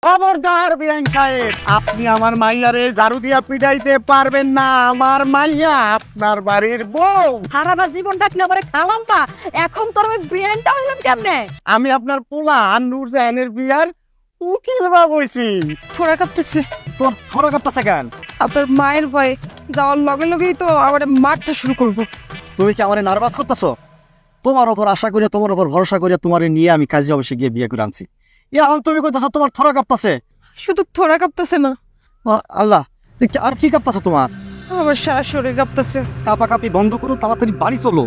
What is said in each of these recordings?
খবরদার বিআইন সাহেব, আপনি আমার মাইয়ারে ঝাড়ু দিয়া পিটাইতে পারবেন না। আমার মাইয়া আপনার বাড়ির বউ। সারাটা জীবনটা কি আমারে খালাম পা, এখন তোর আমি বিয়ানটা হইলাম কেমনে? আমি আপনার পোলা নূরজাহানের বিয়ার উকিল বাবু হইছি। থোড়া কাঁপতেছে। তোর থোড়া কাঁপতেছে কেন? আপনার মায়ের ভয়ে যাওয়ার লগে লগেই তো আমারে মারতে শুরু করবো। তুমি কি আমারে নার্ভাস করতেছো? তোমার ওপর আশা করে, তোমার ওপর ভরসা করে তোমারে নিয়ে আমি কাজী অফিসে গিয়ে বিয়ে করে আনছি। এখন তুমি কইতেছো তোমার থোড়া কাঁপতেছে? শুধু থোড়া কাঁপতেছে না, আল্লাহ, আর কি কাঁপতেছে তোমার? আমার সারা শরীর কাঁপতেছে। কাঁপাকাঁপি বন্ধ করো, তাড়াতাড়ি বাড়ি চলো।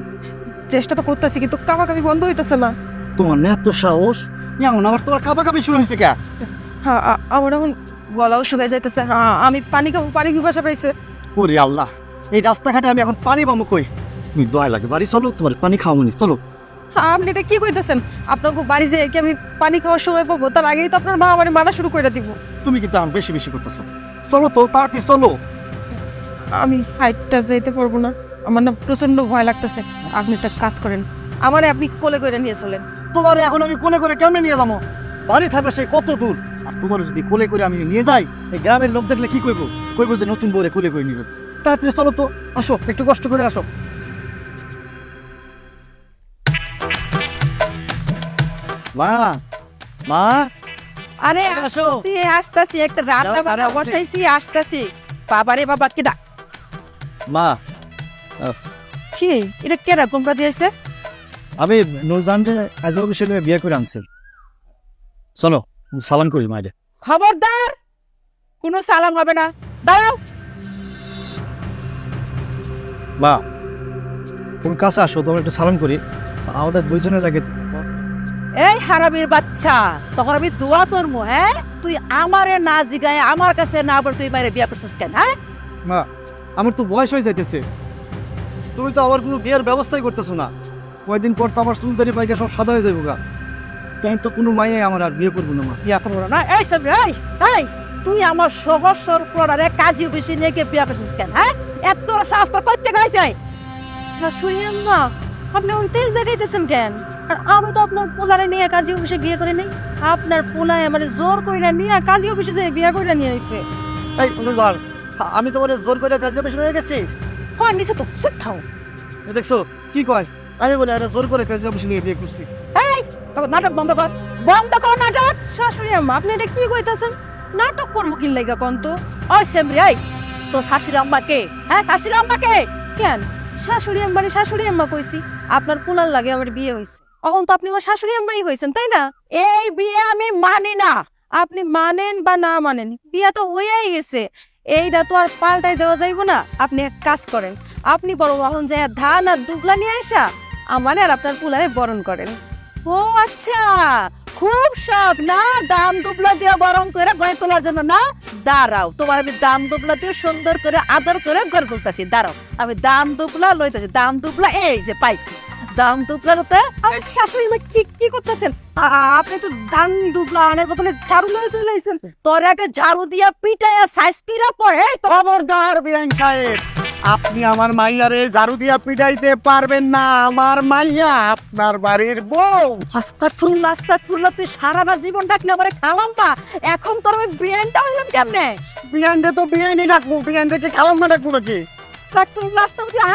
চেষ্টা তো করতেছি কিন্তু কাঁপাকাঁপি বন্ধ হইতেছে না। তোমার না এত সাহস, এমন আবার তোমার কাঁপাকাঁপি শুরু হয়েছে কে? হ্যাঁ, আমার এখন গলাও শুকাই যাইতেছে। আমি পানি খাবো, পানি পিপাসা পাইছে। ওরে আল্লাহ, এই রাস্তাঘাটে আমি এখন পানি পাবো কই? তুমি দয়া লাগে বাড়ি চলো, তোমার পানি খাওয়ামনি, চলো। আপনি এটা কি কইতেছেন? আপনাকে বাড়ি যেয়ে কি আমি পানি খাওয়ার সময় পাবো? তার আগেই তো আপনার মা আমার মানা শুরু করে দিব। তুমি কিন্তু আমার বেশি বেশি করতেছো। চলো তো, তাড়াতাড়ি চলো। আমি হাইটটা যাইতে পারবো না, আমার না প্রচন্ড ভয় লাগতেছে। আপনি একটা কাজ করেন, আমারে আপনি কোলে করে নিয়ে চলেন। তোমার এখন আমি কোলে করে কেমনে নিয়ে যাবো? বাড়ি থাকবে সে কত দূর। আর তোমার যদি কোলে করে আমি নিয়ে যাই, এই গ্রামের লোক দেখলে কি কইবো? কইবো যে নতুন বউরে কোলে করে নিয়ে যাচ্ছে। তাড়াতাড়ি চলো তো, আসো, একটু কষ্ট করে আসো। মা, মা, আরে আসো। আসতেছি, একটা রান্না বান্না বসাইছি, আসতেছি। বাবারে বাবা, কেডা? মা, কি এটা কেডা? কোনটা দিয়েছে? আমি নূরজাহানকে কাজী অফিসে নিয়ে বিয়ে করে আনছি। চলো সালাম করি মাইরে। খবরদার, কোনো সালাম হবে না, দাঁড়াও। মা, তুমি কাছে আসো, তোমার একটু সালাম করি। আমাদের দুইজনের লাগে। এই হারামির বাচ্চা, তখন আমি দোয়া করবো। হ্যাঁ, তুই আমারে না জিগায়, আমার কাছে না বলে তুই মায়ের বিয়ে করছিস কেন? হ্যাঁ মা, আমার তো বয়স হয়ে যাইতেছে, তুমি তো আবার কোনো বিয়ের ব্যবস্থাই করতেছো না। কয়েকদিন পর তো আমার চুলদারি পাইকা সব সাদা হয়ে যাবো গা। তাই তো কোনো মাইয়াই আমার আর বিয়ে করবো না। মা, বিয়ে করবো না? এই সব এই তুই আমার সহজ সরপড়ারে কাজী অফিসে নিয়ে গিয়ে বিয়ে করছিস কেন? হ্যাঁ, এত সাহস তোর করতে গাইছে? শাশুড়ি আম্মা, আপনি ওই তেজ দেখাইতেছেন কেন? আর আমি তো আপনার পোলারে নিয়ে কাজী অফিসে বিয়ে করে নেই। আপনার পোলায় আমার জোর কইরা নিয়ে কাজী অফিসে বিয়ে করে নিয়ে আইছে। এই নূরজাহান, আমি তোমার জোর করে কাজী অফিসে নিয়ে গেছি? হয় নিচে তো শিক্ষাও। দেখছো কি কয়? আমি বলে আরে জোর করে কাজী অফিসে নিয়ে বিয়ে করছি। এই তোর নাটক বন্ধ কর, বন্ধ কর নাটক। শাশুড়ি আম্মা, আপনি এটা কি কইতাছেন? নাটক করবো কি লাগা কোন তো? ওই সেমরি, এই তো শাশুড়ি আম্মা কে? হ্যাঁ, শাশুড়ি আম্মা কে? কেন শাশুড়ি আম্মা? শাশুড়ি আম্মা কইছি, আপনার পোলার লাগে আমার বিয়ে হইছে। এখন তো আপনি আমার শাশুড়ি আম্মাই হইছেন, তাই না? এই বিয়ে আমি মানি না। আপনি মানেন বা না মানেন, বিয়ে তো হয়েই গেছে। এইটা তো আর পাল্টাই দেওয়া যাইব না। আপনি এক কাজ করেন, আপনি বড় এখন যায় ধান আর দুবলা নিয়ে আসা আমার আর আপনার পোলারে বরণ করেন। ও আচ্ছা, খুব শখ না দাম দুবলা দিয়ে বরণ করে গড়ে তোলার জন্য না? দাঁড়াও, তোমার আমি দাম দুবলা দিয়ে সুন্দর করে আদর করে গড়ে তুলতেছি। দাঁড়াও, আমি দাম দুবলা লইতেছি। দাম দুবলা এই যে পাইছি। দাম দুবলা তো আমার শাশুড়ি মা কি করতেছেন? আপনি তো দাম দুবলা আনার বদলে ঝাড়ু লয়ে চলে আইছেন। তোর আগে ঝাড়ু দিয়া পিটাইয়া সাইজ কিরা পড়ে। খবরদার বিআইন সাহেব, আপনি আমার মাইয়ারে ঝাড়ু দিয়া পিটাইতে পারবেন না। আমার মাইয়া আপনার বাড়ির বউ। আস্তাগফিরুল্লাহ, তুই সারাটা জীবনটা কি আমারে খালাম পা, এখন তোর আমি বিয়ানটা হইলাম কেমনে? বিআইনরে তো বিআইনই ডাকবো, বিআইনকে খালাম না ডাকবো নাকি?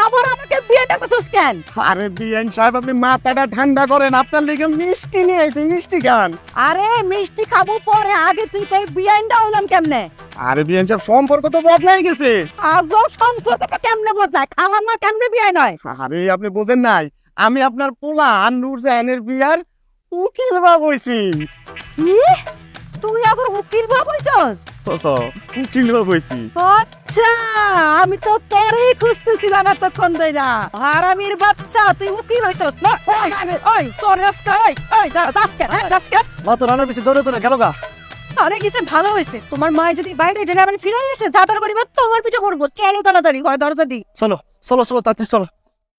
আবার আমাকে বিয়েটা করছিস কেন? আরে বিআইন সাহেব, আপনি মাথাটা ঠান্ডা করেন। আপনার লিগে মিষ্টি নিয়ে আইছি, মিষ্টি খান। আরে মিষ্টি খাবো পরে, আগে তুই কই বিয়ানটা হইলাম কেমনে? আরে বিআইন সাহেব, সম্পর্ক তো বদলাই গেছে। আজও সম্পর্কটা কেমনে বদলায়? খালাম না কেমনে বিয়ে নয়? আরে আপনি বোঝেন নাই, আমি আপনার পোলা নূরজাহানের বিয়ার উকিল বাবু হইছি। কি? তুই আবার উকিল বাবু হইছস? উকিল বাবু হইছি। আচ্ছা, আমি তো তোরই খুঁজতেছিলাম এতক্ষণ ধইরা। হারামির বাচ্চা, তুই উকিল হইছস না? ওই তোর আজকে দাসকে মা তো রান্নার পিছিয়ে দৌড়ে দৌড়ে গেল গা। আরে কিছু ভালো হয়েছে, তোমার মা যদি বাইরে ডেলে ফিরে এসে যা তাড়াতাড়ি তোমার পিঠে করবো। চলো তাড়াতাড়ি ঘরে দরজা দি। চলো চলো চলো, তাড়াতাড়ি চলো।